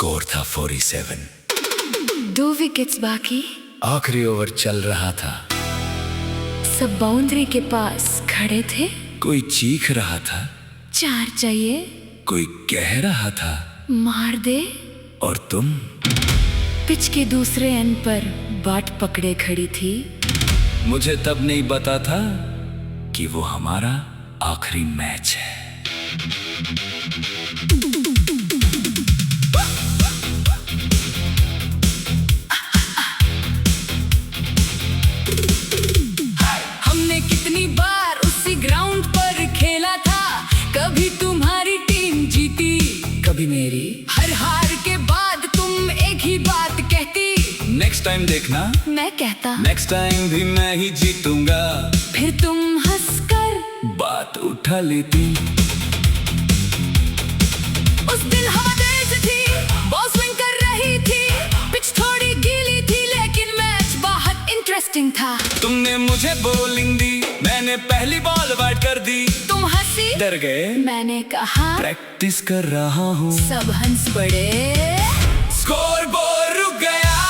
Score था 47। 2 wickets बाकी, आखिरी ओवर चल रहा था। सब बाउंड्री के पास खड़े थे। कोई चीख रहा था, 4 चाहिए, कोई कह रहा था मार दे। और तुम पिच के दूसरे एंड पर बाट पकड़े खड़ी थी। मुझे तब नहीं पता था कि वो हमारा आखिरी मैच है। हमने कितनी बार उसी ग्राउंड पर खेला था, कभी तुम्हारी टीम जीती, कभी मेरी। हर हार के बाद तुम एक ही बात कहती, नेक्स्ट टाइम देखना, मैं कहता नेक्स्ट टाइम भी मैं ही जीतूंगा। फिर तुम हंसकर बात उठा लेती। उस दिन हवा तेज थी, बॉल स्विंग कर रही थी, पिच थोड़ी गीली थी, लेकिन मैच बहुत इंटरेस्टिंग था। तुमने मुझे बॉलिंग दी, मैंने पहली बॉल वाइड कर दी। तुम हंसी, डर गए, मैंने कहा प्रैक्टिस कर रहा हूँ। सब हंस पड़े। स्कोर बोर्ड रुक गया,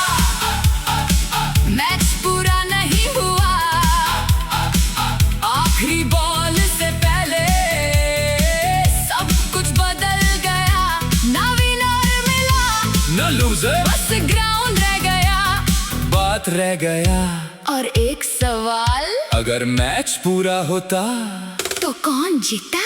मैच पूरा नहीं हुआ, आखिरी बॉल से पहले सब कुछ बदल गया। ना विनर मिला, न लूजर, बस ग्राउंड रह गया। बात रह गया। और एक सवाल, अगर मैच पूरा होता तो कौन जीता?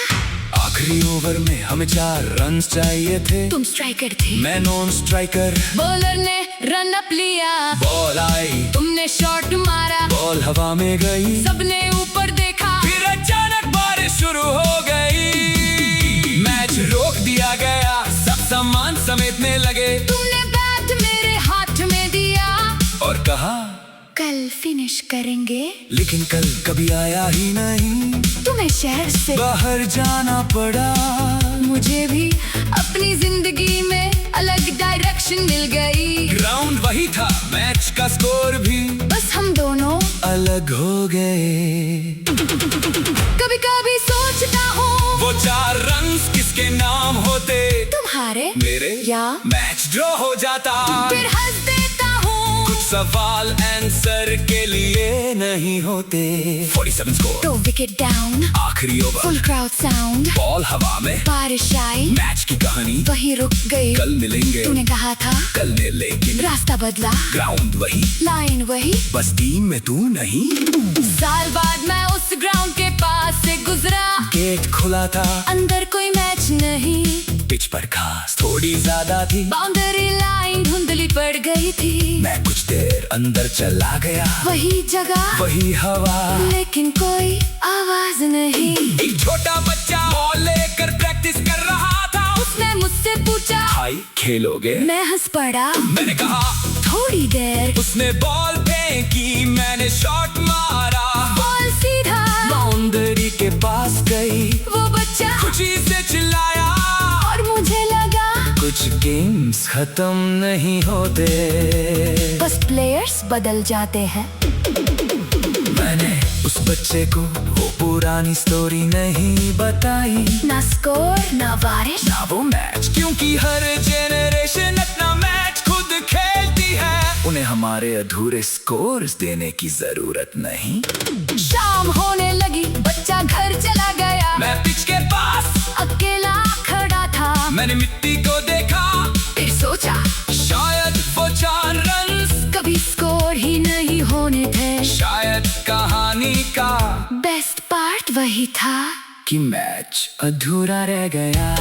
आखिरी ओवर में हमें 4 रन चाहिए थे। तुम स्ट्राइकर थे, मैं नॉन स्ट्राइकर। बॉलर ने रन अप लिया, बॉल आई, तुमने शॉट मारा, बॉल हवा में गई, सबने ऊपर देखा, फिर अचानक बारिश शुरू हो गई। मैच रोक दिया गया, सब सामान समेटने लगे। तुमने बैट मेरे हाथ में दिया और कहा कल फिनिश करेंगे। लेकिन कल कभी आया ही नहीं। तुम्हें शहर से बाहर जाना पड़ा। मुझे भी अपनी जिंदगी में अलग डायरेक्शन मिल गई। ग्राउंड वही था, मैच का स्कोर भी, बस हम दोनों अलग हो गए। कभी कभी सोचता हूँ वो 4 रन किसके नाम होते? तुम्हारे, मेरे, या मैच ड्रॉ हो जाता। फिर हंस देता हूँ। कुछ सवाल आंसर के लिए नहीं होते। 47 स्कोर, 2 विकेट डाउन, आखिरी over, full crowd sound, ball हवा में, बारिश आई, मैच की कहानी वही रुक गई। कल मिलेंगे, तूने कहा था कल ने, लेकिन रास्ता बदला, ग्राउंड वही, लाइन वही। बस टीम में तू नहीं। साल बाद मैं उस ग्राउंड के पास से गुजरा, गेट खुला था, अंदर कोई मैच नहीं, पिच पर घास थोड़ी ज्यादा थी, बाउंड्री लाइन धुंधली पड़ गई थी। मैं कुछ देर अंदर चला गया, वही जगह, वही हवा, लेकिन कोई आवाज नहीं। एक छोटा बच्चा बॉल लेकर प्रैक्टिस कर रहा था। उसने मुझसे पूछा, भाई खेलोगे? मैं हंस पड़ा। मैंने कहा थोड़ी देर, उसने बॉल फेंकी, मैंने शॉट मारा, बॉल सीधा बाउंड्री के पास गई। वो बच्चा खुशी से चिल्लाया, और मुझे लगा कुछ गेम्स खत्म नहीं होते, बस प्लेयर्स बदल जाते हैं। मैंने उस बच्चे को वो पुरानी स्टोरी नहीं बताई, ना स्कोर, ना बारिश, ना वो मैच, क्योंकि हर जेनरेशन अपना मैच खुद खेलती है। उन्हें हमारे अधूरे स्कोर्स देने की जरूरत नहीं। शाम होने लगी, बच्चा घर चला गया, मैं पिच के पास अकेला खड़ा था। मैंने मिट्टी को देखा, फिर सोचा शायद वो 4 रन कभी स्कोर ही नहीं होने थे। शायद कहानी का बेस्ट पार्ट वही था कि मैच अधूरा रह गया।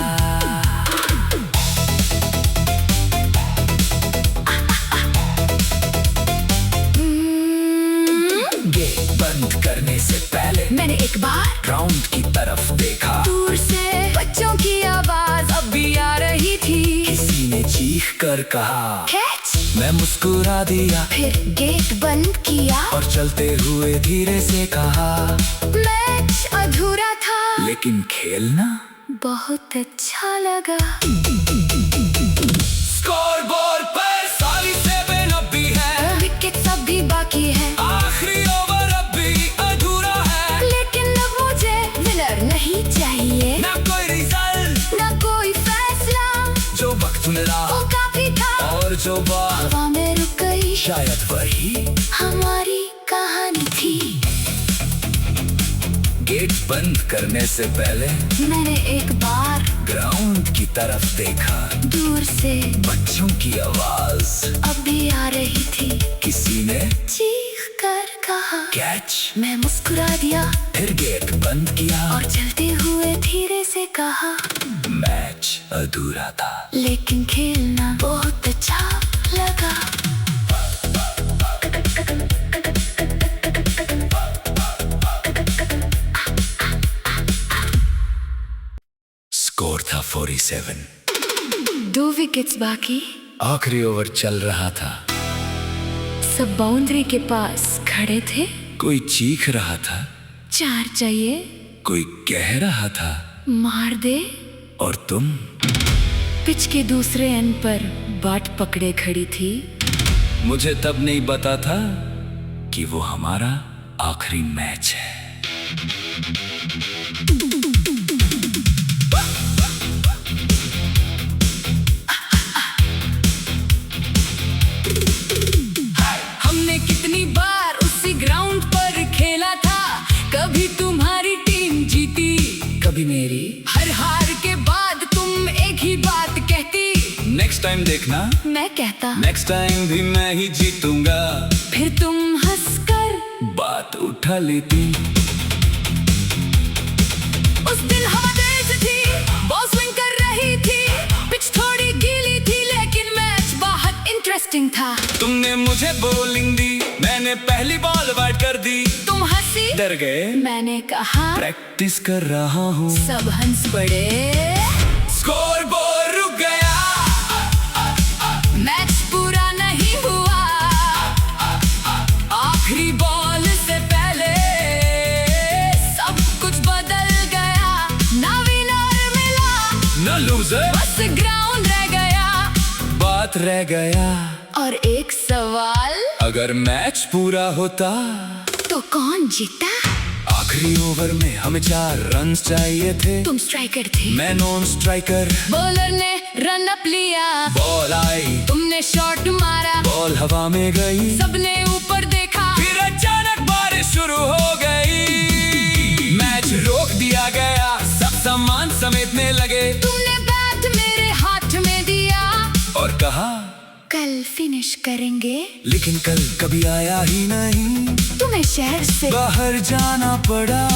गेट बंद करने से पहले मैंने एक बार ग्राउंड की तरफ देखा, दूर से बच्चों की आवाज अब भी आ रही थी। किसी ने चीख कर कहा, कैच, मैं मुस्कुरा दिया, फिर गेट बंद किया और चलते हुए धीरे से कहा, मैच अधूरा था, लेकिन खेलना बहुत अच्छा लगा। स्कोर बोर्ड पर 47 अब भी है, विकेट सब भी बाकी है, आखिरी ओवर अब भी अधूरा है, लेकिन अब मुझे विनर नहीं चाहिए, ना कोई रिजल्ट, ना कोई फैसला, जो वक्त ने पड़ा वो काफी था, और जो बात हवा में रुक गई, शायद वही हमारी कहानी थी। गेट बंद करने से पहले मैंने एक बार ग्राउंड की तरफ देखा। दूर से बच्चों की आवाज अब भी आ रही थी, किसी ने चीख कर कहा कैच। मैं मुस्कुरा दिया, फिर गेट बंद किया और चलते हुए धीरे से कहा मैच अधूरा था, लेकिन खेलना बहुत अच्छा लगा। स्कोर था 47। 2 विकेट्स बाकी, आखिरी ओवर चल रहा था। सब बाउंड्री के पास खड़े थे। कोई चीख रहा था, 4 चाहिए, कोई कह रहा था मार दे। और तुम पिच के दूसरे एंड पर बाट पकड़े खड़ी थी। मुझे तब नहीं पता था कि वो हमारा आखिरी मैच है। हमने कितनी बार उसी ग्राउंड पर खेला था, कभी तुम्हारी टीम जीती, कभी मेरी। हर हार के बाद तुम एक ही बात कहती, नेक्स्ट टाइम देखना, मैं कहता नेक्स्ट टाइम भी मैं ही जीतूंगा। फिर तुम हंसकर बात उठा लेती। उस दिन हवा तेज थी, बॉल स्विंग कर रही थी, पिच थोड़ी गीली थी, लेकिन मैच बहुत इंटरेस्टिंग था। तुमने मुझे बॉलिंग दी, मैंने पहली बॉल वाइड कर दी। तुम हंसी, डर गए, मैंने कहा प्रैक्टिस कर रहा हूँ। सब हंस पड़े। स्कोर बोर्ड रुक गया, मैच पूरा नहीं हुआ, आखिरी बॉल से पहले सब कुछ बदल गया। ना विनर मिला, न लूजर, बस ग्राउंड रह गया। बात रह गया, और एक सवाल, अगर मैच पूरा होता तो कौन जीता? आखिरी ओवर में हमें 4 रन चाहिए थे। तुम स्ट्राइकर थे, मैं नॉन स्ट्राइकर। बॉलर ने रन अप लिया, बॉल आई, तुमने शॉट मारा, बॉल हवा में गई, सबने ऊपर देखा, फिर अचानक बारिश शुरू हो गई। मैच रोक दिया गया, सब सामान समेटने लगे। तुमने बैट मेरे हाथ में दिया और कहा कल फिनिश करेंगे। लेकिन कल कभी आया ही नहीं, तुम्हें शहर से बाहर जाना पड़ा।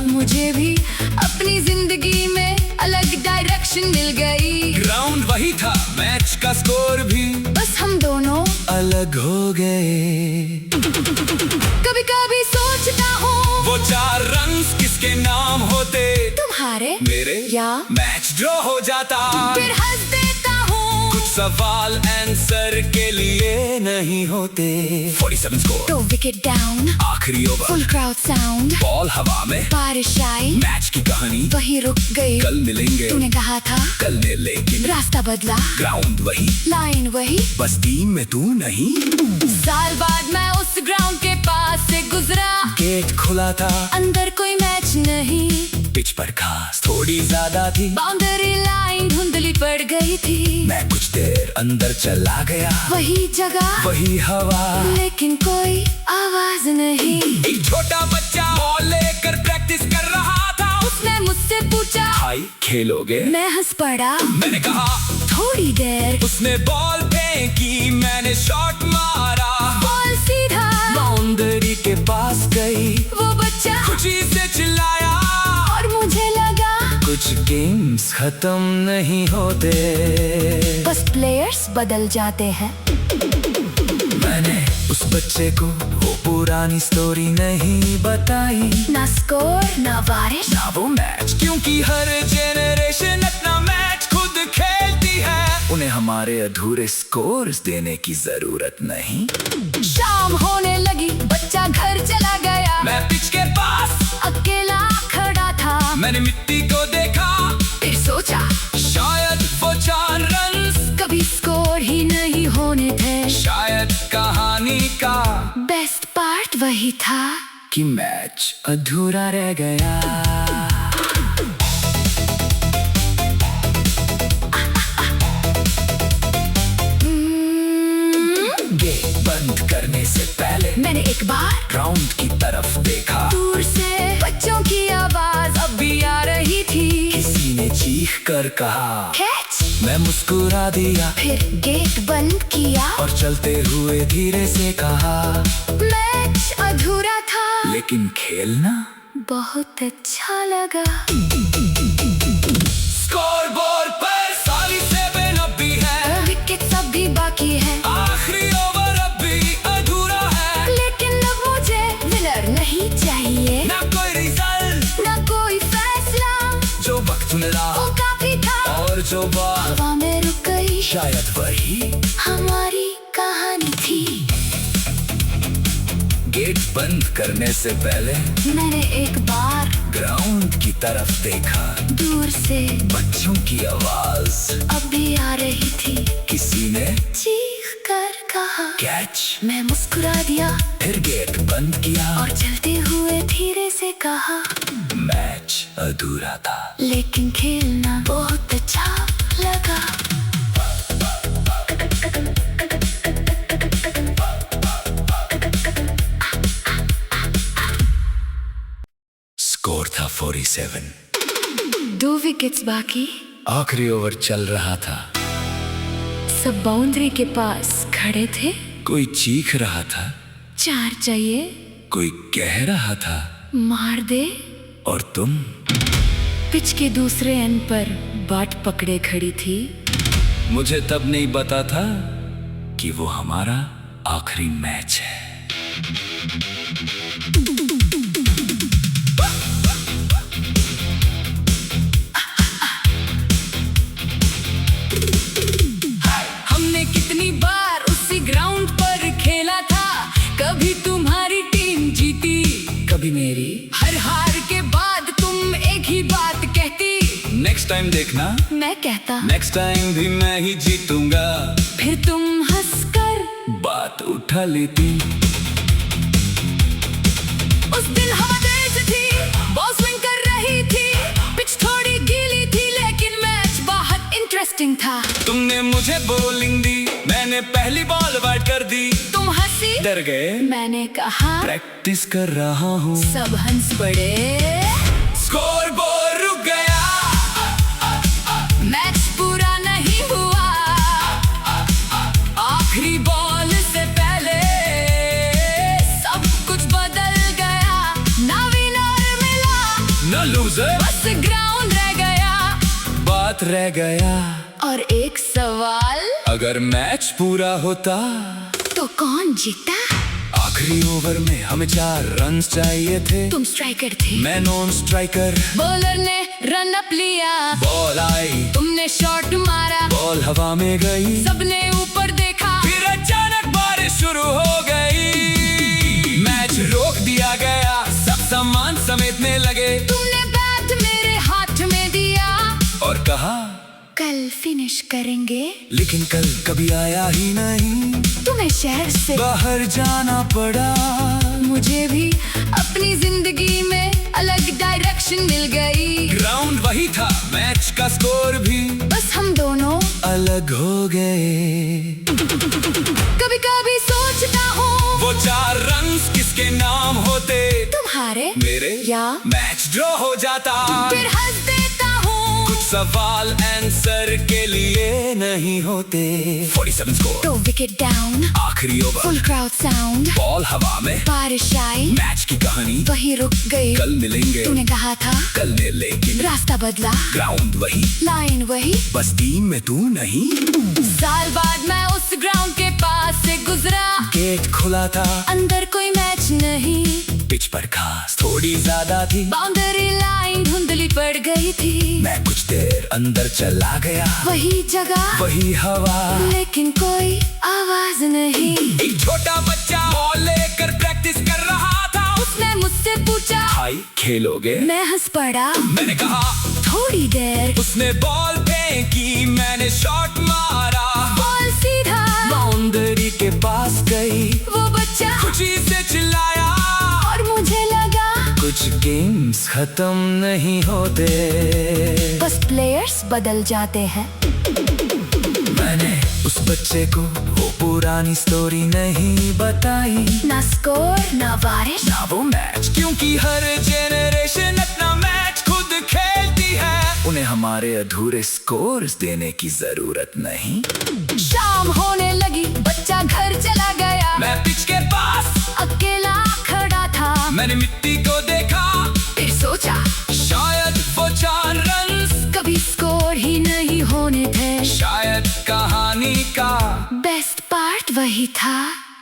मुझे भी अपनी जिंदगी में अलग डायरेक्शन मिल गई। ग्राउंड वही था, मैच का स्कोर भी, बस हम दोनों अलग हो गए। कभी कभी सोचता हूँ वो 4 रन किसके नाम होते, तुम्हारे मेरे, या मैच ड्रॉ हो जाता। फिर हंस देता हूँ, कुछ सवाल आंसर के लिए नहीं होते। 47 स्कोर, तो विकेट डाउन, आखिरी over, full crowd sound, ball हवा में, बारिश आई, मैच की कहानी वही रुक गई। कल मिलेंगे, तूने कहा था कल ने, लेकिन रास्ता बदला, ग्राउंड वही, लाइन वही, बस टीम में तू नहीं। साल बाद मैं उस ग्राउंड के पास से गुजरा, गेट खुला था, अंदर कोई मैच नहीं, पिच पर घास थोड़ी ज्यादा थी, बाउंड्री लाइन धुंधली पड़ गई थी। मैं कुछ देर अंदर चला गया, वही जगह, वही हवा, लेकिन कोई आवाज नहीं। एक छोटा बच्चा बॉल लेकर प्रैक्टिस कर रहा था। उसने मुझसे पूछा भाई खेलोगे? मैं हंस पड़ा, मैंने कहा थोड़ी देर। उसने बॉल फेंकी, मैंने शॉट मारा, बॉल सीधा बाउंड्री के पास गई। वो बच्चा खुशी से चिल्लाया, और मुझे लगा कुछ गेम्स खत्म नहीं होते, बस प्लेयर्स बदल जाते हैं। मैंने उस बच्चे को वो पुरानी स्टोरी नहीं बताई, ना स्कोर ना बारिश ना वो मैच, क्योंकि हर जेनरेशन अपना मैच खुद खेलती है। उन्हें हमारे अधूरे स्कोर्स देने की जरूरत नहीं। शाम होने लगी, बच्चा घर चला गया, मैं पिच के पास अकेला खड़ा था। मैंने मिट्टी को देखा, फिर सोचा शायद वो 4 रन कभी स्कोर ही नहीं होने थे। शायद कहानी का बेस्ट पार्ट वही था कि मैच अधूरा रह गया। से पहले मैंने एक बार ग्राउंड की तरफ देखा। दूर से बच्चों की आवाज अब भी आ रही थी। किसी ने चीख कर कहा, कैच। मैं मुस्कुरा दिया, फिर गेट बंद किया और चलते हुए धीरे से कहा, मैच अधूरा था लेकिन खेलना बहुत अच्छा लगा। स्कोर बोर्ड पर 47 अब भी है, विकेट्स अब भी बाकी है, आखिरी ओवर अब भी अधूरा है। लेकिन अब मुझे विनर नहीं चाहिए। ना कोई रिजल्ट, ना कोई फैसला, जो वक्त मिला वो काफी था। और जो बात हवा में रुक गई, शायद वही हमारी कहानी थी। गेट बंद करने से पहले मैंने एक बार ग्राउंड की तरफ देखा। दूर से बच्चों की आवाज अब भी आ रही थी। किसी ने चीख कर कहा, कैच। मैं मुस्कुरा दिया, फिर गेट बंद किया और चलते हुए धीरे से कहा, मैच अधूरा था लेकिन खेलना बहुत अच्छा लगा। स्कोर था 47। 2 विकेट्स बाकी, आखिरी ओवर चल रहा था। सब बाउंड्री के पास खड़े थे। कोई चीख रहा था, 4 चाहिए, कोई कह रहा था, मार दे। और तुम पिच के दूसरे एंड पर बाट पकड़े खड़ी थी। मुझे तब नहीं पता था कि वो हमारा आखिरी मैच है। हमने कितनी बार उसी ग्राउंड पर खेला था, कभी तुम्हारी टीम जीती, कभी मेरी। हर हार के बाद तुम एक ही बात कहती, नेक्स्ट टाइम देखना, मैं कहता नेक्स्ट टाइम भी मैं ही जीतूंगा। फिर तुम हंसकर बात उठा लेती। उस दिन हवा तेज थी, बॉल स्विंग कर रही थी, पिच थोड़ी गीली थी, लेकिन मैच बहुत इंटरेस्टिंग था। तुमने मुझे बॉलिंग दी, मैंने पहली बॉल वाइड कर दी। तुम हंसी, डर गए, मैंने कहा प्रैक्टिस कर रहा हूँ। सब हंस पड़े। स्कोर बोर्ड रुक गया, मैच पूरा नहीं हुआ, आखिरी बॉल से पहले सब कुछ बदल गया। ना विनर मिला, न लूजर, बस ग्राउंड रह गया। बात रह गया, और एक सवाल, अगर मैच पूरा होता तो कौन जीता? आखिरी ओवर में हमें 4 रन चाहिए थे। तुम स्ट्राइकर थे, मैं नॉन स्ट्राइकर। बॉलर ने रन अप लिया, बॉल आई, तुमने शॉट मारा, बॉल हवा में गई, सबने ऊपर देखा, फिर अचानक बारिश शुरू हो गई। मैच रोक दिया गया, सब सामान समेटने लगे। तुमने बैट मेरे हाथ में दिया और कहा, कल फिनिश करेंगे। लेकिन कल कभी आया ही नहीं। तुम्हें शहर से बाहर जाना पड़ा, मुझे भी अपनी जिंदगी में अलग डायरेक्शन मिल गई। ग्राउंड वही था, मैच का स्कोर भी, बस हम दोनों अलग हो गए। कभी कभी सोचता हूँ, वो 4 रन किसके नाम होते? तुम्हारे, मेरे, या मैच ड्रॉ हो जाता। फिर हंस देता हूँ, कुछ सवाल आंसर के लिए नहीं होते। 47 स्कोर, तो विकेट डाउन, आखिरी over, full crowd sound, ball हवा में, बारिश आई, मैच की कहानी वही रुक गई। कल मिलेंगे, तूने कहा था कल ने, लेकिन रास्ता बदला, ग्राउंड वही, लाइन वही, बस टीम में तू नहीं। साल बाद मैं उस ग्राउंड के पास से गुजरा, गेट खुला था, अंदर कोई मैच नहीं, पिच पर घास थोड़ी ज्यादा थी, बाउंड्री लाइन धुंधली पड़ गई थी। मैं कुछ देर अंदर चला गया, वही जगह, वही हवा, लेकिन कोई आवाज नहीं। एक छोटा बच्चा बॉल लेकर प्रैक्टिस कर रहा था। उसने मुझसे पूछा, भाई खेलोगे? मैं हंस पड़ा। मैंने कहा, थोड़ी देर, उसने बॉल फेंकी, मैंने शॉट मारा, बॉल सीधा बाउंड्री के पास गई। वो बच्चा खुशी से चिल्लाया, और मुझे लगा कुछ गेम्स खत्म नहीं होते, बस प्लेयर्स बदल जाते हैं। मैंने उस बच्चे को वो पुरानी स्टोरी नहीं बताई, ना स्कोर ना बारिश ना वो मैच, क्योंकि हर जेनरेशन अपना मैच खुद खेलती है। उन्हें हमारे अधूरे स्कोर्स देने की जरूरत नहीं। शाम होने लगी, बच्चा घर चला गया, मैं पिच के पास अकेला खड़ा था। मैंने मिट्टी को देखा, फिर सोचा शायद वो 4 रन्स कभी स्कोर ही नहीं होने थे। शायद कहानी का बेस्ट पार्ट वही था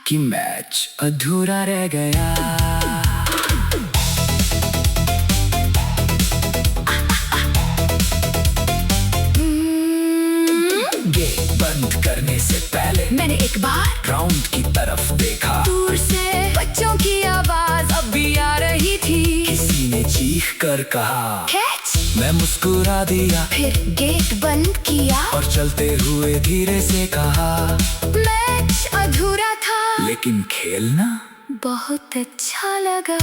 कि मैच अधूरा रह गया। गेट बंद करने से पहले मैंने एक बार ग्राउंड की तरफ देखा, दूर से बच्चों की आवाज अब भी आ रही थी। किसी ने चीख कर कहा कैच, मैं मुस्कुरा दिया, फिर गेट बंद किया और चलते हुए धीरे से कहा मैच अधूरा था, लेकिन खेलना बहुत अच्छा लगा।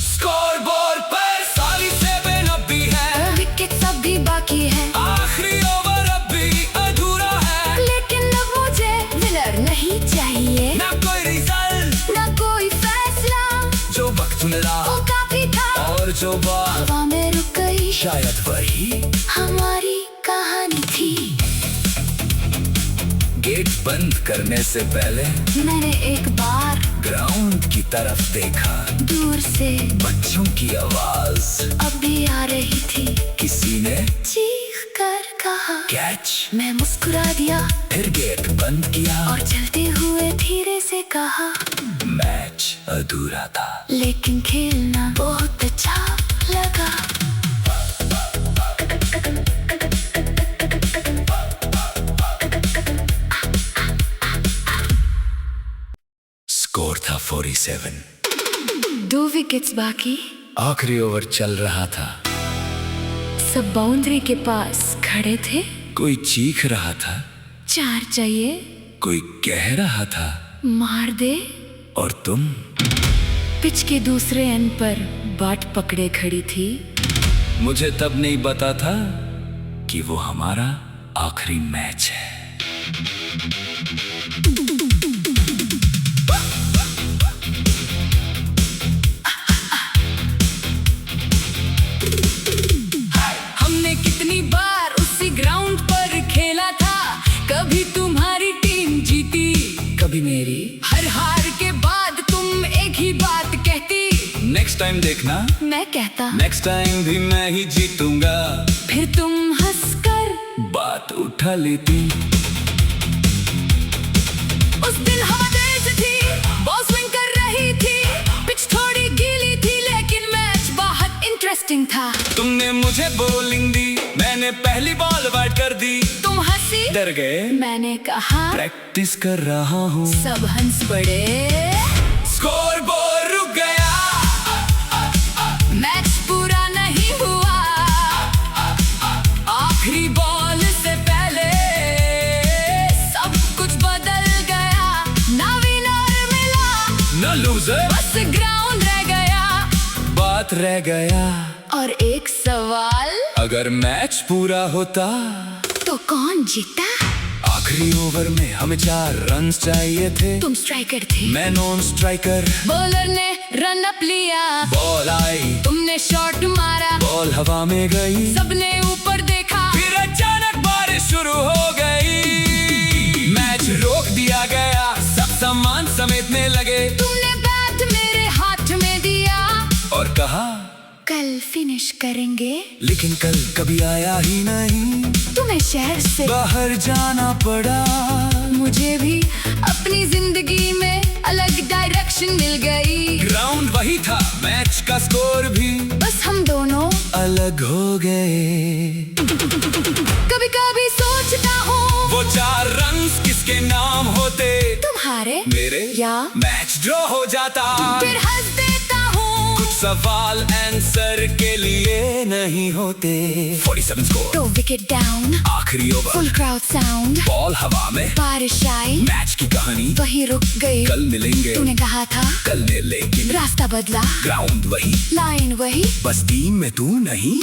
स्कोर बोर्ड पर सारी 7 अब भी है, विकेट अब भी बाकी है, आखिरी ओवर अब भी अधूरा है। लेकिन अब मुझे विनर नहीं चाहिए, ना कोई रिजल्ट, ना कोई फैसला, जो वक्त मिला वो काफी था। और जो बात हवा में रुक गई, शायद वही हमारी कहानी थी। गेट बंद करने से पहले मैंने एक बार ग्राउंड की तरफ देखा, दूर से बच्चों की आवाज अब भी आ रही थी। किसी ने चीख कर कहा कैच, मैं मुस्कुरा दिया, फिर गेट बंद किया और चलते हुए धीरे से कहा मैच अधूरा था, लेकिन खेलना बहुत अच्छा लगा। स्कोर था 47। 2 विकेट्स बाकी, आखिरी ओवर चल रहा था, सब बाउंड्री के पास खड़े थे। कोई चीख रहा था, 4 चाहिए, कोई कह रहा था मार दे। और तुम पिच के दूसरे एंड पर बाट पकड़े खड़ी थी। मुझे तब नहीं पता था कि वो हमारा आखिरी मैच है। हमने कितनी बार उसी ग्राउंड पर खेला था, कभी तुम्हारी टीम जीती, कभी मेरी। हर हार के बाद तुम एक ही बात कहती, नेक्स्ट टाइम देखना, मैं कहता नेक्स्ट टाइम भी मैं ही जीतूंगा। फिर तुम हंसकर बात उठा लेती। उस दिन हवा तेज थी, बॉल स्विंग कर रही थी, पिच थोड़ी गीली थी, लेकिन मैच बहुत इंटरेस्टिंग था। तुमने मुझे बॉलिंग दी, मैंने पहली बॉल वाइड कर दी। तुम हंसी, डर गए, मैंने कहा प्रैक्टिस कर रहा हूँ। सब हंस पड़े, स्कोर बोर्ड रुक गया, मैच पूरा नहीं हुआ। आखिरी बॉल से पहले सब कुछ बदल गया, ना विनर मिला, न लूजर, बस ग्राउंड रह गया। बात रह गया, और एक सवाल, अगर मैच पूरा होता तो कौन जीता? आखिरी ओवर में हमें 4 रन्स चाहिए थे। तुम स्ट्राइकर थे, मैं नॉन स्ट्राइकर। बॉलर ने रन अप लिया, बॉल आई, तुमने शॉट मारा, बॉल हवा में गई, सबने ऊपर देखा, फिर अचानक बारिश शुरू हो गई। मैच रोक दिया गया, सब सामान समेटने लगे। तुमने बैट मेरे हाथ में दिया और कहा कल फिनिश करेंगे। लेकिन कल कभी आया ही नहीं, तुम्हें शहर से बाहर जाना पड़ा। मुझे भी अपनी जिंदगी में अलग डायरेक्शन मिल गई। ग्राउंड वही था, मैच का स्कोर भी, बस हम दोनों अलग हो गए। कभी कभी सोचता हूँ वो 4 रन्स किसके नाम होते, तुम्हारे मेरे, या मैच ड्रॉ हो जाता। फिर हंस देता हूँ, कुछ सवाल आंसर के लिए नहीं होते। 47 स्कोर, तो विकेट डाउन, आखिरी over, full crowd sound, ball हवा में, बारिश आई, मैच की कहानी वही रुक गई। कल मिलेंगे, तूने कहा था कल ने, लेकिन रास्ता बदला, ग्राउंड वही, लाइन वही, बस टीम में तू नहीं।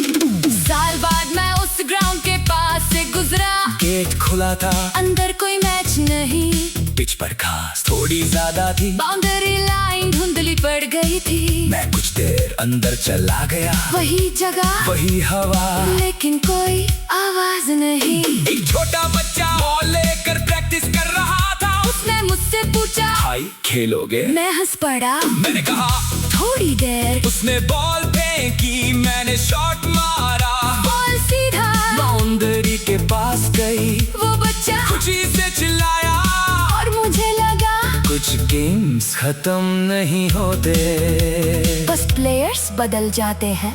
साल बाद मैं उस ग्राउंड के पास से गुजरा, गेट खुला था, अंदर कोई मैच नहीं, पिच पर घास थोड़ी ज्यादा थी, बाउंड्री लाइन धुंधली पड़ गई थी। मैं कुछ देर अंदर चला गया, वही जगह वही हवा, लेकिन कोई आवाज नहीं। एक छोटा बच्चा बॉल लेकर प्रैक्टिस कर रहा था, उसने मुझसे पूछा, भाई खेलोगे? मैं हंस पड़ा, मैंने कहा थोड़ी देर, उसने बॉल फेंकी, मैंने शॉट मारा, बॉल सीधा बाउंड्री के पास गई, वो बच्चा खुशी से चिल्लाया, और मुझे लगा कुछ गेम्स खत्म नहीं होते, बस प्लेयर्स बदल जाते हैं।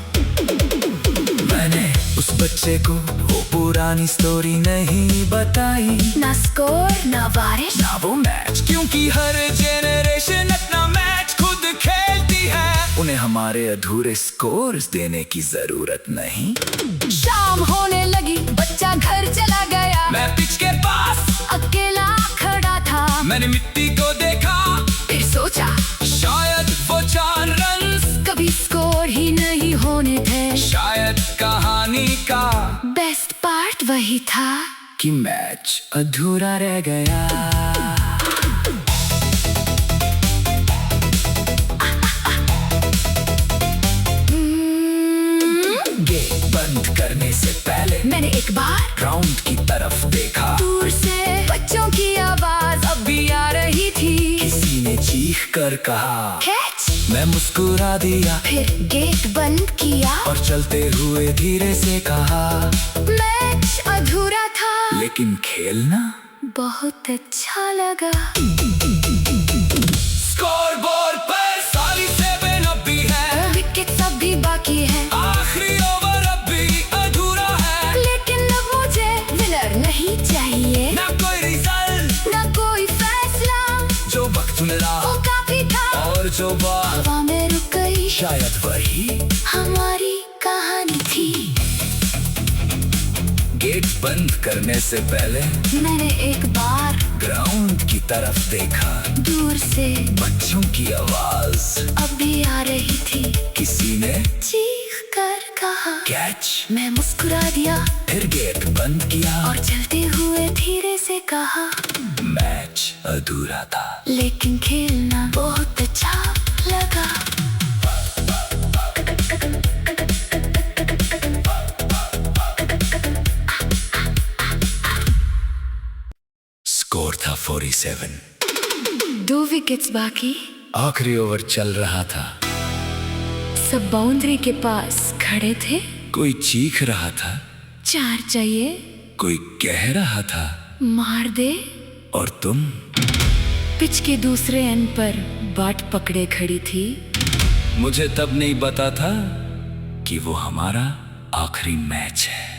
मैंने उस बच्चे को वो पुरानी स्टोरी नहीं बताई, ना स्कोर ना बारिश ना वो मैच, क्योंकि हर जेनरेशन अपना मैच खुद खेलती है, उन्हें हमारे अधूरे स्कोर्स देने की जरूरत नहीं। शाम होने लगी, बच्चा घर चला गया, मैं पिच के पास अकेला खड़ा था, मैंने मिट्टी को देखा, फिर सोचा शायद वो 4 रन कभी स्कोर ही नहीं होने थे। शायद कहानी का बेस्ट पार्ट वही था कि मैच अधूरा रह गया। गेट बंद करने से पहले मैंने एक बार ग्राउंड की तरफ देखा, दूर से बच्चों की आवाज अब भी आ रही थी, किसी ने चीख कर कहा कैच, मैं मुस्कुरा दिया, फिर गेट बंद किया, और चलते हुए धीरे से कहा मैच अधूरा था, लेकिन खेलना बहुत अच्छा लगा। स्कोर बोर्ड पर 47 अब भी है, विकेट अब भी बाकी है, आखिरी ओवर अब भी अधूरा है, लेकिन अब मुझे विनर नहीं चाहिए, ना कोई रिजल्ट, ना कोई फैसला, जो वक्त मिला वो काफी था, और जो बात हवा में रुक गई, शायद वही हमारी कहानी थी। गेट बंद करने से पहले मैंने एक बार ग्राउंड की तरफ देखा, दूर से बच्चों की आवाज अब भी आ रही थी, किसी ने चीख कर कहा कैच, मैं मुस्कुरा दिया, फिर गेट बंद किया, और चलते हुए धीरे से कहा मैच अधूरा था, लेकिन खेलना बहुत अच्छा लगा। स्कोर था 47, 2 विकेट्स बाकी, आखिरी ओवर चल रहा था, सब बाउंड्री के पास खड़े थे, कोई चीख रहा था, 4 चाहिए, कोई कह रहा था मार दे, और तुम पिच के दूसरे एंड पर बाट पकड़े खड़ी थी। मुझे तब नहीं पता था कि वो हमारा आखिरी मैच है।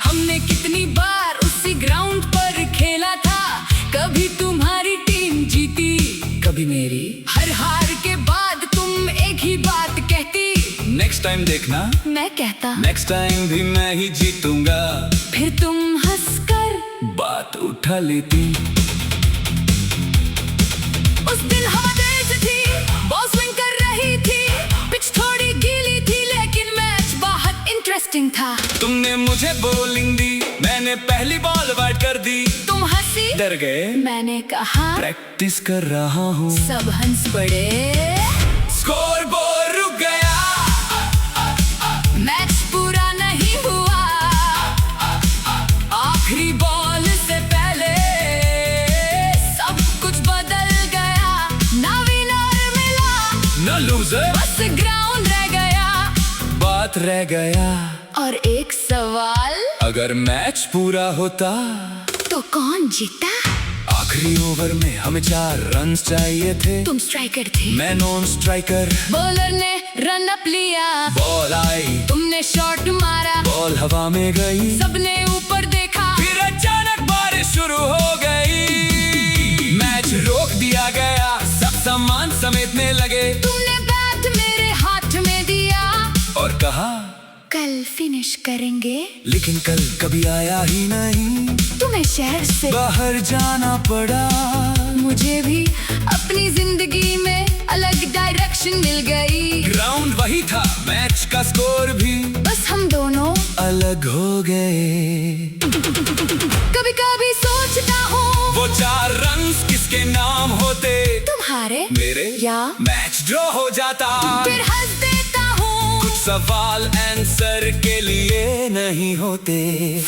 हमने कितनी बार उसी ग्राउंड पर खेला था, कभी तुम्हारी टीम जीती, कभी मेरी, हर हार के बाद तुम एक ही बात कहती, नेक्स्ट टाइम देखना, मैं कहता नेक्स्ट टाइम भी मैं ही जीतूंगा, फिर तुम हंसकर बात उठा लेती। उस दिन हवा तेज थी, बॉल स्विंग कर रही थी, पिच थोड़ी गीली थी, लेकिन मैच बहुत इंटरेस्टिंग था। तुमने मुझे बॉलिंग दी, मैंने पहली बॉल वाइड कर दी, तुम हंसी, डर गए, मैंने कहा प्रैक्टिस कर रहा हूँ, सब हंस पड़े, स्कोर बोर्ड रुक गया, मैच पूरा नहीं हुआ, आखिरी बॉल से पहले सब कुछ बदल गया, ना विनर मिला, न लूजर, बस ग्राउंड रह गया, बात रह गया, और एक सवाल, अगर मैच पूरा होता तो कौन जीता? आखिरी ओवर में हमें 4 रन चाहिए थे, तुम स्ट्राइकर थे, मैं नॉन स्ट्राइकर, बॉलर ने रन अप लिया, बॉल आई, तुमने तुमने शॉट मारा, बॉल हवा में गई, सबने ऊपर देखा, फिर अचानक बारिश शुरू हो गई। मैच रोक दिया गया, सब सामान समेटने लगे। तुमने बैट मेरे हाथ में दिया और कहा कल फिनिश करेंगे। लेकिन कल कभी आया ही नहीं, तुम्हें शहर से बाहर जाना पड़ा। मुझे भी अपनी जिंदगी में अलग डायरेक्शन मिल गई। ग्राउंड वही था, मैच का स्कोर भी, बस हम दोनों अलग हो गए। कभी कभी सोचता हूँ वो 4 रन्स किसके नाम होते, तुम्हारे मेरे या मैच ड्रॉ हो जाता। फिर हंस देता हूँ, कुछ सवाल आंसर के लिए नहीं होते।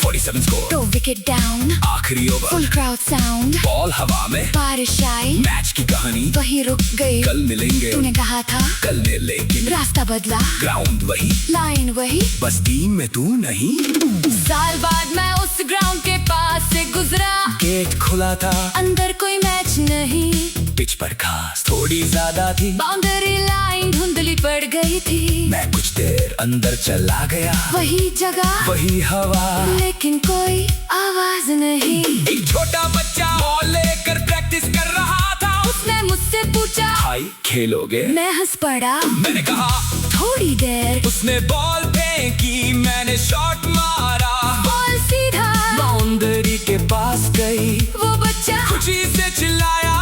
47 स्कोर, तो विकेट डाउन, आखिरी over, full crowd sound, ball हवा में, बारिश आई, मैच की कहानी वही रुक गई। कल मिलेंगे, तूने कहा था कल में, लेकिन रास्ता बदला, ग्राउंड वही, लाइन वही। बस टीम में तू नहीं। साल बाद मैं उस ग्राउंड के पास से गुजरा, गेट खुला था, अंदर कोई मैच नहीं, पिच पर घास थोड़ी ज्यादा थी, बाउंड्री लाइन धुंधली पड़ गई थी। मैं कुछ देर अंदर चला गया, वही जगह वही हवा, लेकिन कोई आवाज नहीं। एक छोटा बच्चा बॉल लेकर प्रैक्टिस कर रहा था। उसने मुझसे पूछा भाई खेलोगे? मैं हंस पड़ा। मैंने कहा थोड़ी देर, उसने बॉल फेंकी, मैंने शॉट मारा, बॉल सीधा बाउंड्री के पास गई। वो बच्चा खुशी से चिल्लाया,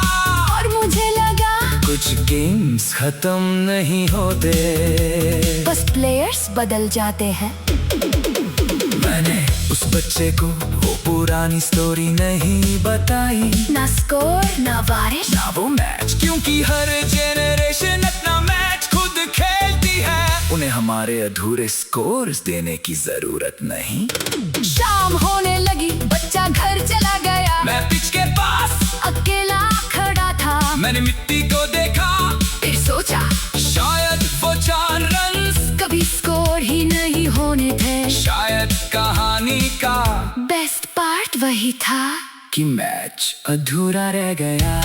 और मुझे लगा कुछ गेम्स खत्म नहीं होते, बस प्लेयर्स बदल जाते हैं। मैंने उस बच्चे को वो पुरानी स्टोरी नहीं बताई, ना स्कोर ना बारिश ना वो मैच, क्योंकि हर जेनरेशन अपना मैच खुद खेलती है। उन्हें हमारे अधूरे स्कोर्स देने की जरूरत नहीं। शाम होने लगी, बच्चा घर चला गया, मैं पिच के पास अकेला खड़ा था। मैंने मिट्टी को देखा, फिर सोचा शायद वो 4 रन्स कभी स्कोर ही नहीं होने थे। शायद कहानी का बेस्ट पार्ट वही था कि मैच अधूरा रह गया।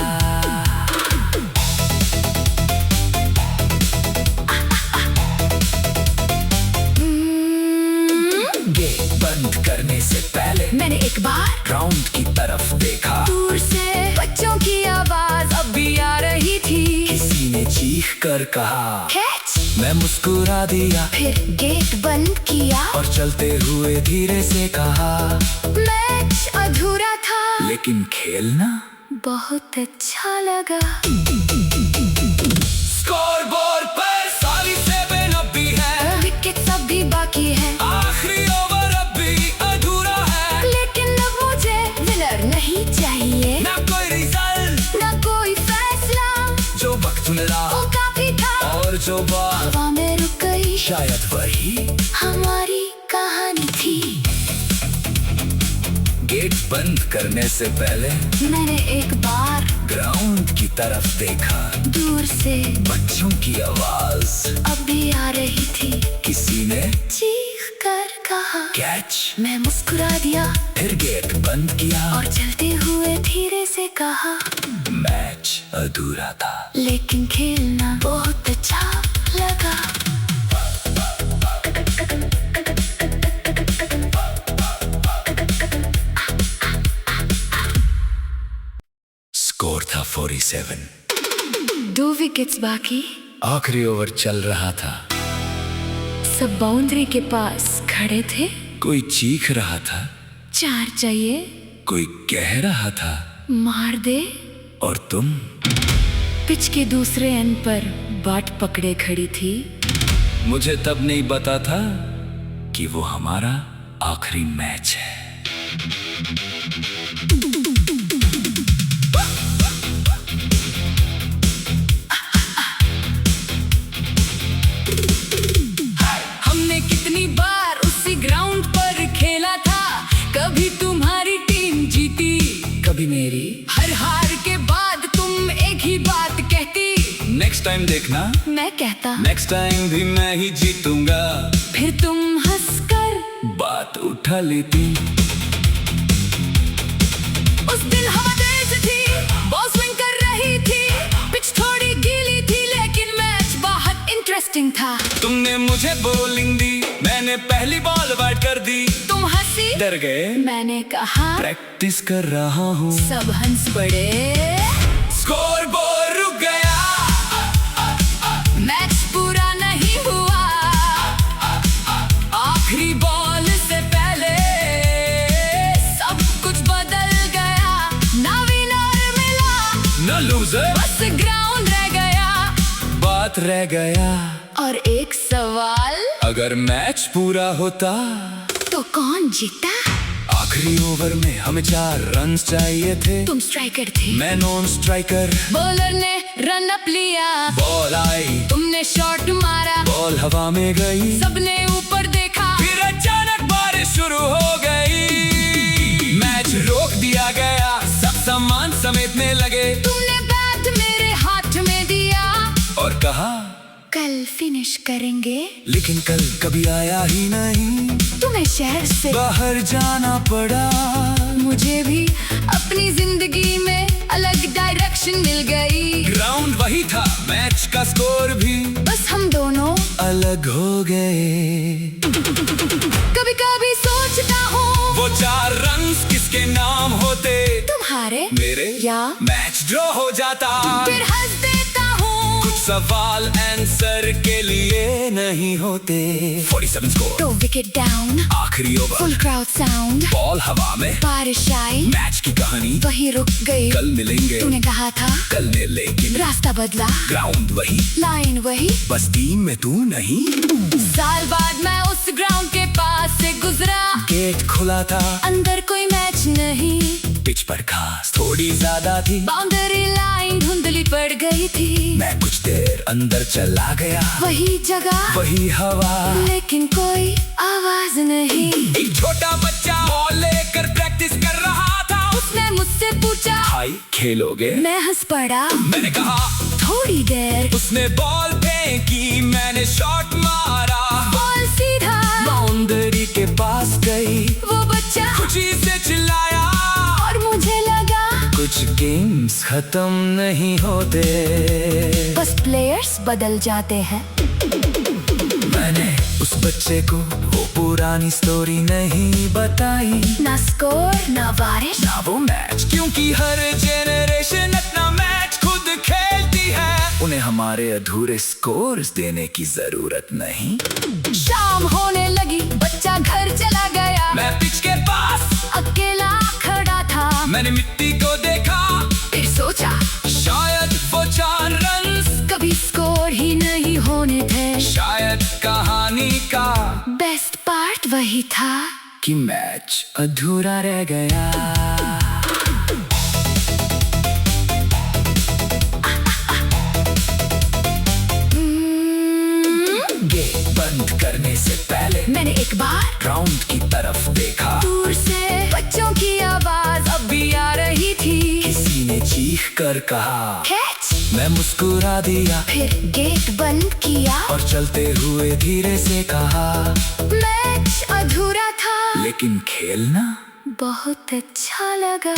गेट बंद करने से पहले मैंने एक बार ग्राउंड की तरफ देखा, दूर से बच्चों की आवाज अब भी आ रही थी। किसी ने चीख कर कहा, कैच। मैं मुस्कुरा दिया, फिर गेट बंद किया और चलते हुए धीरे से कहा, मैच अधूरा था, लेकिन खेलना बहुत अच्छा लगा। स्कोर बोर्ड पर 47 अब भी है, विकेट सब भी बाकी है, आखिरी ओवर अब भी अधूरा है। लेकिन अब मुझे विनर नहीं चाहिए, ना कोई रिजल्ट, ना कोई फैसला, जो वक्त मिला वो काफी था, और जो बात हवा में रुक गई, शायद वही हमारी कहानी थी। गेट बंद करने से पहले मैंने एक बार ग्राउंड की तरफ देखा, दूर से बच्चों की आवाज अब भी आ रही थी। किसी ने चीख कर कहा, कैच। मैं मुस्कुरा दिया, फिर गेट बंद किया, और चलते हुए धीरे से कहा, मैच अधूरा था, लेकिन खेलना बहुत अच्छा लगा। स्कोर था 47, 2 विकेट्स बाकी, आखिरी ओवर चल रहा था। सब बाउंड्री के पास खड़े थे। कोई चीख रहा था, 4 चाहिए, कोई कह रहा था, मार दे। और तुम पिच के दूसरे एंड पर बाट पकड़े खड़ी थी। मुझे तब नहीं पता था कि वो हमारा आखिरी मैच है। हमने कितनी बार उसी ग्राउंड पर खेला था, कभी तुम्हारी टीम जीती, कभी मेरी। हर हार के बाद तुम एक ही बात कहती, नेक्स्ट टाइम देखना, मैं कहता नेक्स्ट टाइम भी मैं ही जीतूंगा। फिर तुम हंसकर बात उठा लेती। उस दिन हवा तेज थी, बॉल स्विंग कर रही थी, पिच थोड़ी गीली थी, लेकिन मैच बहुत इंटरेस्टिंग था। तुमने मुझे बॉलिंग दी, मैंने ने पहली बॉल बैट कर दी। तुम हंसी, डर गए, मैंने कहा प्रैक्टिस कर रहा हूँ। सब हंस पड़े, स्कोर बोर्ड रुक गया, मैच पूरा नहीं हुआ। आखिरी बॉल से पहले सब कुछ बदल गया। ना विनर मिला, न लूजर, बस ग्राउंड रह गया। बात रह गया, और एक सवाल, अगर मैच पूरा होता तो कौन जीता? आखिरी ओवर में हमें 4 रन चाहिए थे। तुम स्ट्राइकर थे, मैं नॉन स्ट्राइकर। बॉलर ने रन अप लिया, बॉल आई, तुमने शॉट मारा, बॉल हवा में गई। सबने ऊपर देखा, फिर अचानक बारिश शुरू हो गई। मैच रोक दिया गया, सब सामान समेटने लगे। तुमने बैट मेरे हाथ में दिया और कहा कल फिनिश करेंगे। लेकिन कल कभी आया ही नहीं। तुम्हें शहर से बाहर जाना पड़ा। मुझे भी अपनी जिंदगी में अलग डायरेक्शन मिल गई। ग्राउंड वही था, मैच का स्कोर भी, बस हम दोनों अलग हो गए। कभी कभी सोचता हूँ वो 4 रन किसके नाम होते? तुम्हारे, मेरे, या मैच ड्रॉ हो जाता। फिर हंस देता हूँ। कुछ सवाल आंसर के लिए नहीं होते। 47 स्कोर, तो विकेट डाउन, आखिरी over, full crowd sound, ball हवा में, बारिश आई, मैच की कहानी वही रुक गई। कल मिलेंगे, तूने कहा था कल ने, लेकिन रास्ता बदला, ग्राउंड वही, लाइन वही। बस टीम में तू नहीं। साल बाद मैं उस ग्राउंड के पास से गुजरा, गेट खुला था, अंदर कोई मैच नहीं। पिच पर घास थोड़ी ज्यादा थी, बाउंड्री लाइन धुंधली पड़ गई थी। मैं कुछ देर अंदर चला गया, वही जगह, वही हवा, लेकिन कोई आवाज नहीं। एक छोटा बच्चा बॉल लेकर प्रैक्टिस कर रहा था। उसने मुझसे पूछा, भाई खेलोगे? मैं हंस पड़ा। मैंने कहा थोड़ी देर, उसने बॉल फेंकी, मैंने शॉट मारा, बॉल सीधा बाउंड्री के पास गई। वो बच्चा खुशी से चिल्लाया, और मुझे लगा कुछ गेम्स खत्म नहीं होते, बस प्लेयर्स बदल जाते हैं। मैंने उस बच्चे को वो पुरानी स्टोरी नहीं बताई, ना स्कोर, ना बारिश, ना वो मैच, क्योंकि हर जेनरेशन अपना मैच खुद खेलती है। उन्हें हमारे अधूरे स्कोर्स देने की जरूरत नहीं। शाम होने लगी, बच्चा घर चला गया। मैं पिच के पास अकेला खड़ा था, मैंने मिट्टी को देखा, फिर सोचा शायद वो 4 रन कभी स्कोर ही नहीं होने थे। शायद कहानी का बेस्ट पार्ट वही था कि मैच अधूरा रह गया। गेट बंद करने से पहले मैंने एक बार ग्राउंड की तरफ देखा, दूर से बच्चों की आवाज अब भी आ रही थी। किसी ने चीख कर कहा, कैच, मैं मुस्कुरा दिया, फिर गेट बंद किया और चलते हुए धीरे से कहा, मैच अधूरा था, लेकिन खेलना बहुत अच्छा लगा।